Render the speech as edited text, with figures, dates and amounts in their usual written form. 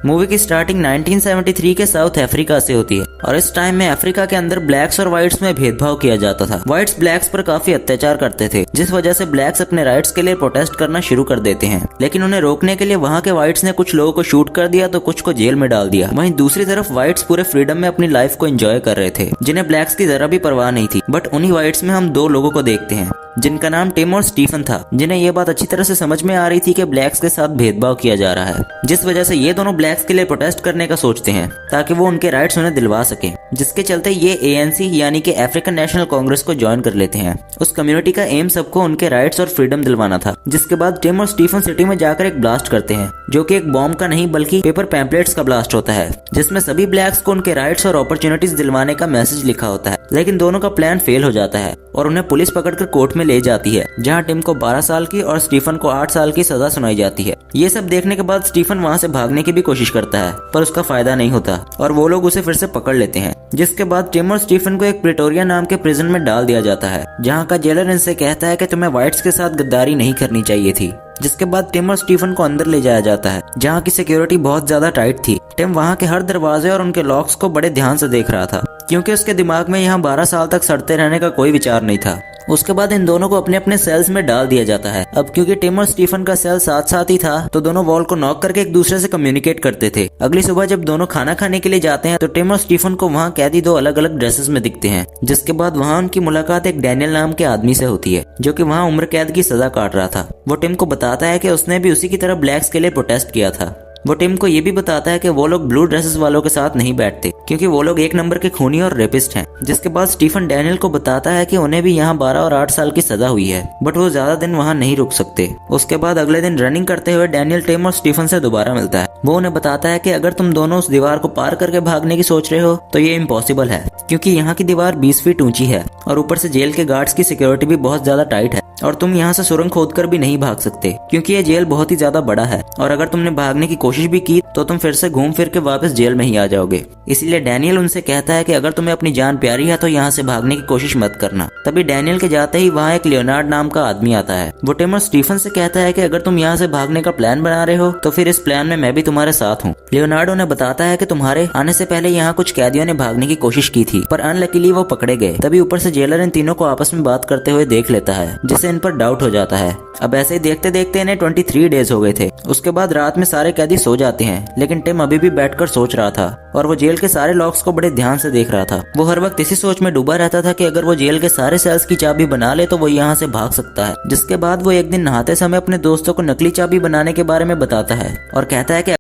Movie की starting 1973 के south Africa से होती है और इस टाइम में अफ्रीका के अंदर ब्लैक्स और व्हाइट्स में भेदभाव किया जाता था। व्हाइट्स ब्लैक्स पर काफी अत्याचार करते थे, जिस वजह से ब्लैक्स अपने राइट्स के लिए प्रोटेस्ट करना शुरू कर देते हैं। लेकिन उन्हें रोकने के लिए वहाँ के व्हाइट्स ने कुछ लोगों को शूट कर दिया तो कुछ को जेल में डाल दिया। वहीं दूसरी तरफ व्हाइट्स पूरे फ्रीडम में अपनी लाइफ को एंजॉय कर रहे थे, जिन्हें ब्लैक्स की जरा भी परवाह नहीं थी। बट उन्हीं व्हाइट्स में हम दो लोगों को देखते हैं जिनका नाम टिम और स्टीफन था, जिन्हें यह बात अच्छी तरह से समझ में आ रही थी कि ब्लैक्स के साथ भेदभाव किया जा रहा है, जिस वजह से ये दोनों ब्लैक्स के लिए प्रोटेस्ट करने का सोचते हैं ताकि वो उनके राइट्स उन्हें दिलवा सके। जिसके चलते ये ANC यानी कि अफ्रीकन नेशनल कांग्रेस को ज्वाइन कर लेते हैं। उस कम्युनिटी का एम सबको उनके राइट्स और फ्रीडम दिलवाना था। जिसके बाद टिम और स्टीफन सिटी में जाकर एक ब्लास्ट करते हैं, जो कि एक बॉम्ब का नहीं बल्कि पेपर पैम्पलेट्स का ब्लास्ट होता है, जिसमें सभी ब्लैक्स को उनके राइट्स और अपॉर्चुनिटीज दिलवाने का मैसेज लिखा होता है। लेकिन दोनों का प्लान फेल हो जाता है और उन्हें पुलिस पकड़कर कोर्ट में ले जाती है, जहां टिम को 12 साल की और स्टीफन को 8 साल की सजा सुनाई जाती है। ये सब देखने के बाद स्टीफन वहां से भागने की भी कोशिश करता है, पर उसका फायदा नहीं होता और वो लोग उसे फिर से पकड़ लेते हैं। जिसके बाद टिम और स्टीफन को एक प्रिटोरिया नाम के प्रिजन में डाल दिया जाता है, जहाँ का जेलर इनसे कहता है कि तुम्हें व्हाइट्स के साथ गद्दारी नहीं करनी चाहिए थी। जिसके बाद टिम और स्टीफन को अंदर ले जाया जाता है, जहाँ की सिक्योरिटी बहुत ज्यादा टाइट थी। टिम वहाँ के हर दरवाजे और उनके लॉक्स को बड़े ध्यान से देख रहा था, क्योंकि उसके दिमाग में यहाँ 12 साल तक सड़ते रहने का कोई विचार नहीं था। उसके बाद इन दोनों को अपने अपने सेल्स में डाल दिया जाता है। अब क्योंकि टिम और स्टीफन का सेल साथ साथ ही था, तो दोनों वॉल को नॉक करके एक दूसरे से कम्युनिकेट करते थे। अगली सुबह जब दोनों खाना खाने के लिए जाते हैं तो टिम और स्टीफन को वहाँ कैदी दो अलग अलग ड्रेसेस में दिखते हैं। जिसके बाद वहाँ उनकी मुलाकात एक डैनियल नाम के आदमी से होती है, जो कि वहाँ उम्र कैद की सजा काट रहा था। वो टिम को बताता है कि उसने भी उसी की तरह ब्लैक्स के लिए प्रोटेस्ट किया था। वो टिम को ये भी बताता है कि वो लोग ब्लू ड्रेसेस वालों के साथ नहीं बैठते, क्योंकि वो लोग एक नंबर के खूनी और रेपिस्ट हैं। जिसके बाद स्टीफन डैनियल को बताता है कि उन्हें भी यहाँ 12 और 8 साल की सजा हुई है, बट वो ज्यादा दिन वहाँ नहीं रुक सकते। उसके बाद अगले दिन रनिंग करते हुए डैनियल टिम और स्टीफन से दोबारा मिलता है। वो उन्हें बताता है कि अगर तुम दोनों उस दीवार को पार करके भागने की सोच रहे हो तो ये इम्पॉसिबल है, क्योंकि यहाँ की दीवार 20 फीट ऊंची है और ऊपर से जेल के गार्ड्स की सिक्योरिटी भी बहुत ज्यादा टाइट है और तुम यहाँ से सुरंग खोदकर भी नहीं भाग सकते, क्योंकि ये जेल बहुत ही ज्यादा बड़ा है और अगर तुमने भागने की कोशिश भी की तो तुम फिर से घूम फिर के वापस जेल में ही आ जाओगे। इसीलिए डैनियल उनसे कहता है कि अगर तुम्हें अपनी जान प्यारी है तो यहाँ से भागने की कोशिश मत करना। तभी डैनियल के जाते ही वहाँ एक लियोनार्ड नाम का आदमी आता है। वो टिम और स्टीफन से कहता है कि अगर तुम यहाँ से भागने का प्लान बना रहे हो तो फिर इस प्लान में मैं भी तुम्हारे साथ हूँ। लियोनार्ड उन्हें बताता है कि तुम्हारे आने से पहले यहाँ कुछ कैदियों ने भागने की कोशिश की थी, पर अनलकीली वो पकड़े गए। तभी ऊपर से जेलर इन तीनों को आपस में बात करते हुए देख लेता है, जिससे इन पर डाउट हो जाता है। अब ऐसे ही देखते देखते इन्हें 23 डेज हो गए थे। उसके बाद रात में सारे कैदी सो जाते हैं, लेकिन टिम अभी भी बैठकर सोच रहा था और वो जेल के सारे लॉक्स को बड़े ध्यान से देख रहा था। वो हर वक्त इसी सोच में डूबा रहता था कि अगर वो जेल के सारे सेल्स की चाबी बना ले तो वो यहाँ से भाग सकता है। जिसके बाद वो एक दिन नहाते समय अपने दोस्तों को नकली चाबी बनाने के बारे में बताता है और कहता है कि